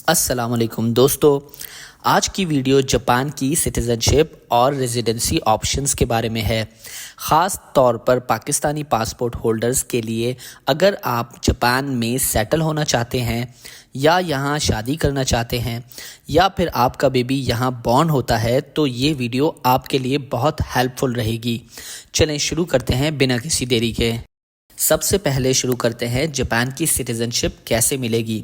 अस्सलाम वालेकुम दोस्तों। आज की वीडियो जापान की सिटीज़नशिप और रेजिडेंसी ऑप्शंस के बारे में है। ख़ास तौर पर पाकिस्तानी पासपोर्ट होल्डर्स के लिए, अगर आप जापान में सेटल होना चाहते हैं या यहाँ शादी करना चाहते हैं या फिर आपका बेबी यहाँ बॉर्न होता है तो ये वीडियो आपके लिए बहुत हेल्पफुल रहेगी। चलें शुरू करते हैं बिना किसी देरी के। सबसे पहले शुरू करते हैं जापान की सिटीज़नशिप कैसे मिलेगी।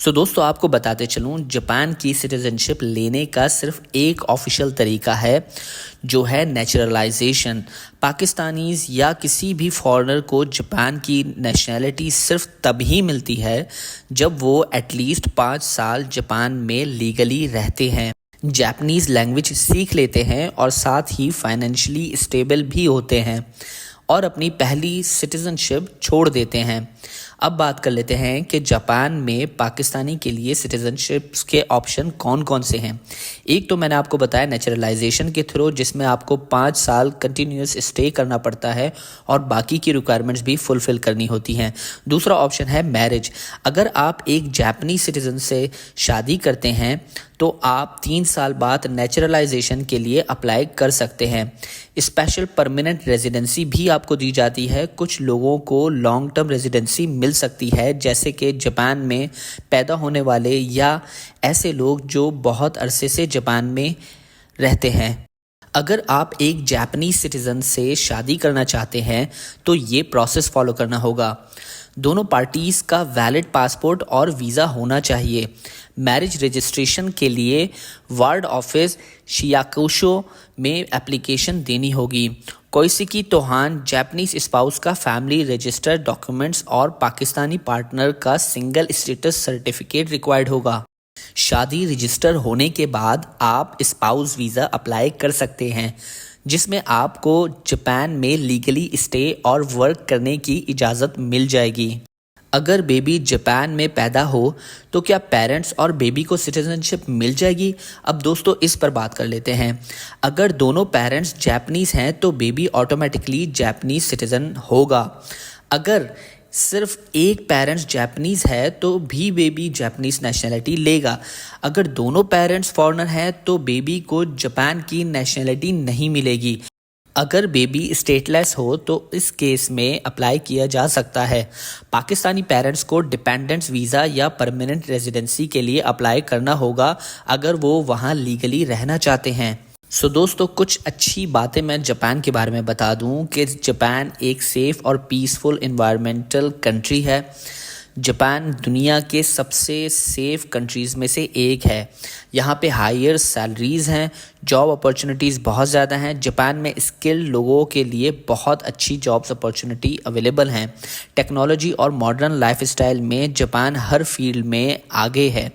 दोस्तों, आपको बताते चलूँ, जापान की सिटीज़नशिप लेने का सिर्फ एक ऑफिशियल तरीका है जो है नेचुरलाइजेशन। पाकिस्तानीज़ या किसी भी फॉरेनर को जापान की नेशनैलिटी सिर्फ तभी मिलती है जब वो एटलीस्ट 5 साल जापान में लीगली रहते हैं, जापानीज़ लैंग्वेज सीख लेते हैं और साथ ही फाइनेंशियली स्टेबल भी होते हैं और अपनी पहली सिटीज़नशिप छोड़ देते हैं। अब बात कर लेते हैं कि जापान में पाकिस्तानी के लिए सिटीज़नशिप्स के ऑप्शन कौन कौन से हैं। एक तो मैंने आपको बताया नेचुरलाइजेशन के थ्रू, जिसमें आपको 5 साल कंटिन्यूस स्टे करना पड़ता है और बाकी की रिक्वायरमेंट्स भी फुलफ़िल करनी होती हैं। दूसरा ऑप्शन है मैरिज। अगर आप एक जापानीज सिटीज़न से शादी करते हैं तो आप 3 साल बाद नेचुरलाइजेशन के लिए अप्लाई कर सकते हैं। स्पेशल परमानेंट रेजिडेंसी भी आपको दी जाती है। कुछ लोगों को लॉन्ग टर्म रेजिडेंसी मिल सकती है, जैसे कि जापान में पैदा होने वाले या ऐसे लोग जो बहुत अरसे से जापान में रहते हैं। अगर आप एक जापानीज सिटीज़न से शादी करना चाहते हैं तो ये प्रोसेस फॉलो करना होगा। दोनों पार्टीज़ का वैलिड पासपोर्ट और वीज़ा होना चाहिए। मैरिज रजिस्ट्रेशन के लिए वार्ड ऑफिस शियाकुशो में एप्लीकेशन देनी होगी। कोइसिकी तोहान जापानीज स्पाउस का फैमिली रजिस्टर डॉक्यूमेंट्स और पाकिस्तानी पार्टनर का सिंगल स्टेटस सर्टिफिकेट रिक्वायर्ड होगा। शादी रजिस्टर होने के बाद आप स्पाउस वीज़ा अप्लाई कर सकते हैं, जिसमें आपको जापान में लीगली स्टे और वर्क करने की इजाज़त मिल जाएगी। अगर बेबी जापान में पैदा हो तो क्या पेरेंट्स और बेबी को सिटीज़नशिप मिल जाएगी? अब दोस्तों, इस पर बात कर लेते हैं। अगर दोनों पेरेंट्स जापानीज़ हैं तो बेबी ऑटोमेटिकली जापानीज़ सिटीज़न होगा। अगर सिर्फ एक पेरेंट्स जापानीज़ है तो भी बेबी जापानीज़ नेशनैलिटी लेगा। अगर दोनों पेरेंट्स फॉरेनर हैं तो बेबी को जापान की नेशनैलिटी नहीं मिलेगी। अगर बेबी स्टेटलेस हो तो इस केस में अप्लाई किया जा सकता है। पाकिस्तानी पेरेंट्स को डिपेंडेंट्स वीज़ा या परमानेंट रेजिडेंसी के लिए अप्लाई करना होगा अगर वो वहाँ लीगली रहना चाहते हैं। दोस्तों, कुछ अच्छी बातें मैं जापान के बारे में बता दूं कि जापान एक सेफ़ और पीसफुल इन्वायरमेंटल कंट्री है। जापान दुनिया के सबसे सेफ़ कंट्रीज़ में से एक है। यहाँ पे हायर सैलरीज़ हैं, जॉब अपॉर्चुनिटीज़ बहुत ज़्यादा हैं। जापान में स्किल्ड लोगों के लिए बहुत अच्छी जॉब्स अपॉर्चुनिटी अवेलेबल हैं। टेक्नोलॉजी और मॉडर्न लाइफस्टाइल में जापान हर फील्ड में आगे है,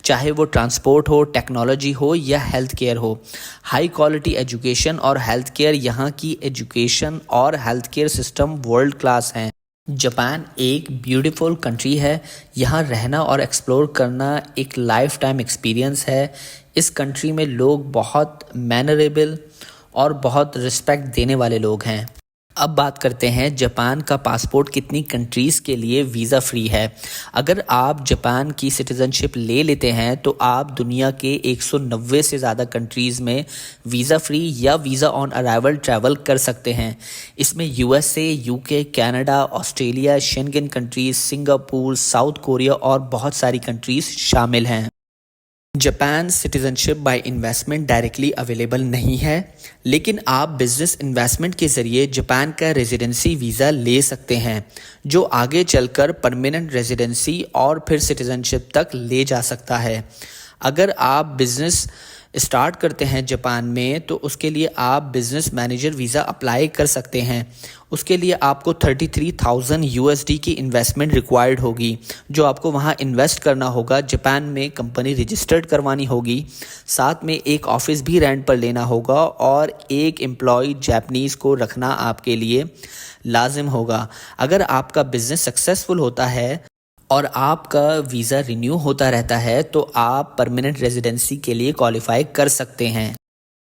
चाहे वो ट्रांसपोर्ट हो, टेक्नोलॉजी हो या हेल्थ केयर हो। हाई क्वालिटी एजुकेशन और हेल्थ केयर, यहाँ की एजुकेशन और health care system world class हैं। जापान एक ब्यूटीफुल कंट्री है। यहाँ रहना और एक्सप्लोर करना एक लाइफ टाइम एक्सपीरियंस है। इस कंट्री में लोग बहुत मैनरेबल और बहुत रिस्पेक्ट देने वाले लोग हैं। अब बात करते हैं जापान का पासपोर्ट कितनी कंट्रीज़ के लिए वीज़ा फ्री है। अगर आप जापान की सिटीज़नशिप ले लेते हैं तो आप दुनिया के 190 से ज़्यादा कंट्रीज़ में वीज़ा फ्री या वीज़ा ऑन अराइवल ट्रैवल कर सकते हैं। इसमें USA, UK, Canada, Australia, Schengen countries, Singapore, south Korea और बहुत सारी कंट्रीज़ शामिल हैं। Japan citizenship by investment directly available नहीं है, लेकिन आप बिजनेस इन्वेस्टमेंट के ज़रिए जापान का रेजिडेंसी वीज़ा ले सकते हैं, जो आगे चलकर परमानेंट रेजिडेंसी और फिर सिटीज़नशिप तक ले जा सकता है। अगर आप बिज़नेस स्टार्ट करते हैं जापान में तो उसके लिए आप बिज़नेस मैनेजर वीज़ा अप्लाई कर सकते हैं। उसके लिए आपको 33,000 USD की इन्वेस्टमेंट रिक्वायर्ड होगी, जो आपको वहाँ इन्वेस्ट करना होगा। जापान में कंपनी रजिस्टर्ड करवानी होगी, साथ में एक ऑफिस भी रेंट पर लेना होगा और एक एम्प्लॉय जापानीज़ को रखना आपके लिए लाजिम होगा। अगर आपका बिज़नेस सक्सेसफुल होता है और आपका वीज़ा रिन्यू होता रहता है तो आप परमानेंट रेजिडेंसी के लिए क्वालिफाई कर सकते हैं।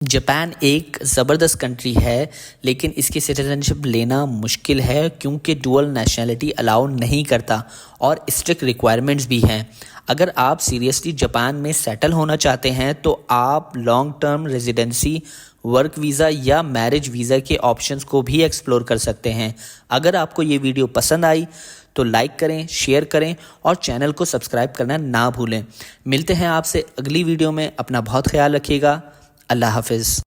जापान एक ज़बरदस्त कंट्री है, लेकिन इसकी सिटीज़नशिप लेना मुश्किल है क्योंकि डुअल नेशनलिटी अलाउ नहीं करता और स्ट्रिक्ट रिक्वायरमेंट्स भी हैं। अगर आप सीरियसली जापान में सेटल होना चाहते हैं तो आप long term residency, work visa या मैरिज वीज़ा के ऑप्शंस को भी एक्सप्लोर कर सकते हैं। अगर आपको ये वीडियो पसंद आई तो लाइक करें, शेयर करें और चैनल को सब्सक्राइब करना ना भूलें। मिलते हैं आपसे अगली वीडियो में। अपना बहुत ख्याल रखिएगा। अल्लाह हाफिज़।